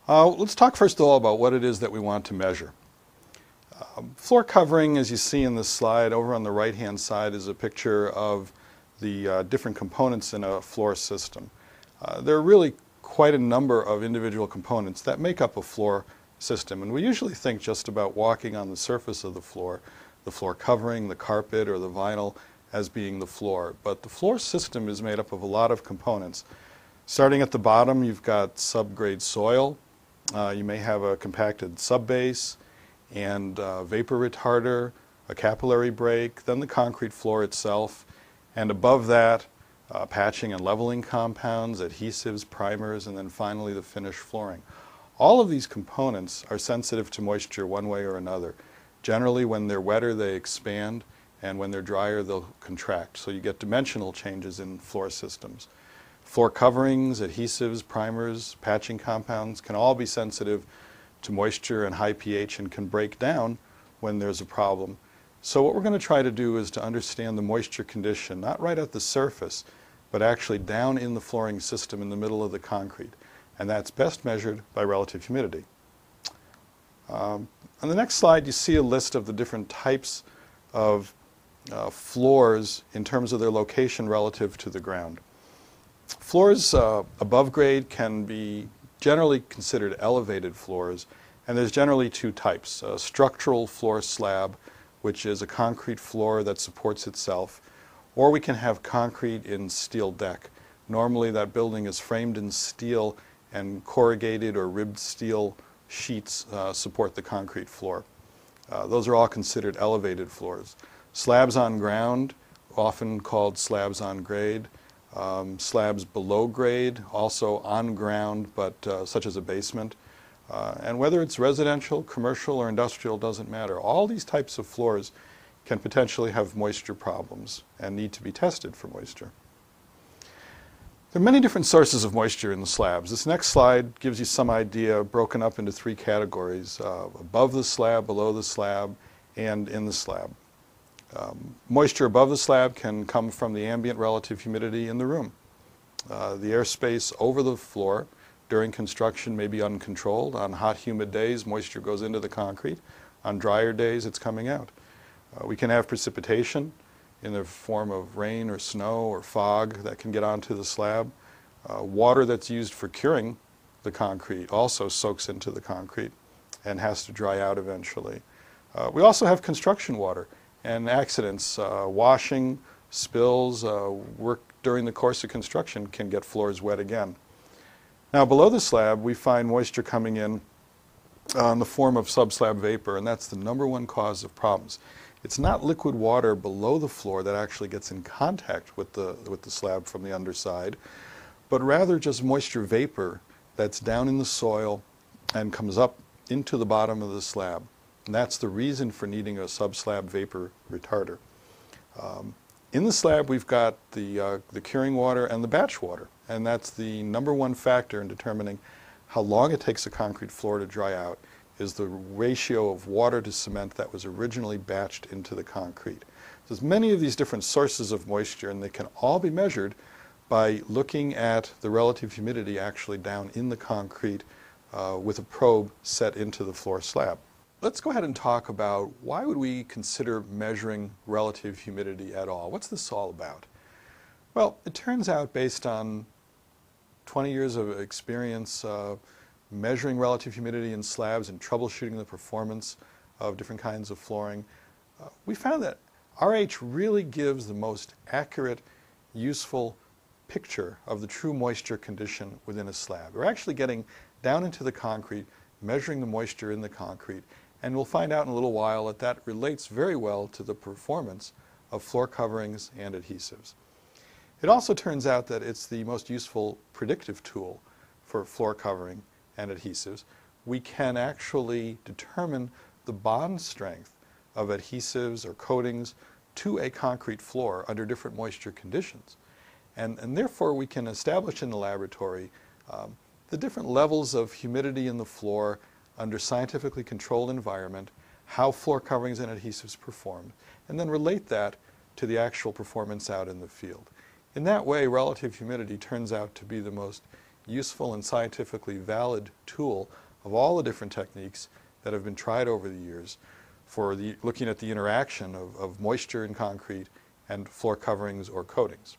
Let's talk first of all about what it is that we want to measure. Floor covering, as you see in this slide, over on the right-hand side is a picture of the different components in a floor system. There are really quite a number of individual components that make up a floor system, and we usually think just about walking on the surface of the floor covering, the carpet, or the vinyl as being the floor. But the floor system is made up of a lot of components. Starting at the bottom, you've got subgrade soil. You may have a compacted subbase and vapor retarder, a capillary break, then the concrete floor itself, and above that, patching and leveling compounds, adhesives, primers, and then finally the finished flooring. All of these components are sensitive to moisture one way or another. Generally, when they're wetter, they expand, and when they're drier, they'll contract. So you get dimensional changes in floor systems. Floor coverings, adhesives, primers, patching compounds can all be sensitive to moisture and high pH and can break down when there's a problem. So what we're going to try to do is to understand the moisture condition, not right at the surface, but actually down in the flooring system in the middle of the concrete. And that's best measured by relative humidity. On the next slide, you see a list of the different types of floors in terms of their location relative to the ground. Floors above grade can be generally considered elevated floors, and there's generally two types. A structural floor slab, which is a concrete floor that supports itself, or we can have concrete in steel deck. Normally that building is framed in steel and corrugated or ribbed steel sheets support the concrete floor. Those are all considered elevated floors. Slabs on ground, often called slabs on grade. Slabs below grade, also on ground, but such as a basement. And whether it's residential, commercial, or industrial doesn't matter. All these types of floors can potentially have moisture problems and need to be tested for moisture. There are many different sources of moisture in the slabs. This next slide gives you some idea, broken up into three categories: above the slab, below the slab, and in the slab. Moisture above the slab can come from the ambient relative humidity in the room. The airspace over the floor during construction may be uncontrolled. On hot, humid days, moisture goes into the concrete. On drier days, it's coming out. We can have precipitation in the form of rain or snow or fog that can get onto the slab. Water that's used for curing the concrete also soaks into the concrete and has to dry out eventually. We also have construction water and accidents. Washing, spills, work during the course of construction can get floors wet again. Now below the slab we find moisture coming in the form of subslab vapor, and that's the #1 cause of problems. It's not liquid water below the floor that actually gets in contact with the slab from the underside, but rather just moisture vapor that's down in the soil and comes up into the bottom of the slab. And that's the reason for needing a subslab vapor retarder. In the slab we've got the curing water and the batch water, and that's the #1 factor in determining how long it takes a concrete floor to dry out, is the ratio of water to cement that was originally batched into the concrete. There's many of these different sources of moisture, and they can all be measured by looking at the relative humidity actually down in the concrete with a probe set into the floor slab. Let's go ahead and talk about why would we consider measuring relative humidity at all? What's this all about? Well, it turns out, based on 20 years of experience measuring relative humidity in slabs and troubleshooting the performance of different kinds of flooring, we found that RH really gives the most accurate, useful picture of the true moisture condition within a slab. We're actually getting down into the concrete, measuring the moisture in the concrete, and we'll find out in a little while that that relates very well to the performance of floor coverings and adhesives. It also turns out that it's the most useful predictive tool for floor covering and adhesives. We can actually determine the bond strength of adhesives or coatings to a concrete floor under different moisture conditions. And therefore we can establish in the laboratory the different levels of humidity in the floor under scientifically controlled environment, how floor coverings and adhesives performed, and then relate that to the actual performance out in the field. In that way, relative humidity turns out to be the most useful and scientifically valid tool of all the different techniques that have been tried over the years for looking at the interaction of moisture in concrete and floor coverings or coatings.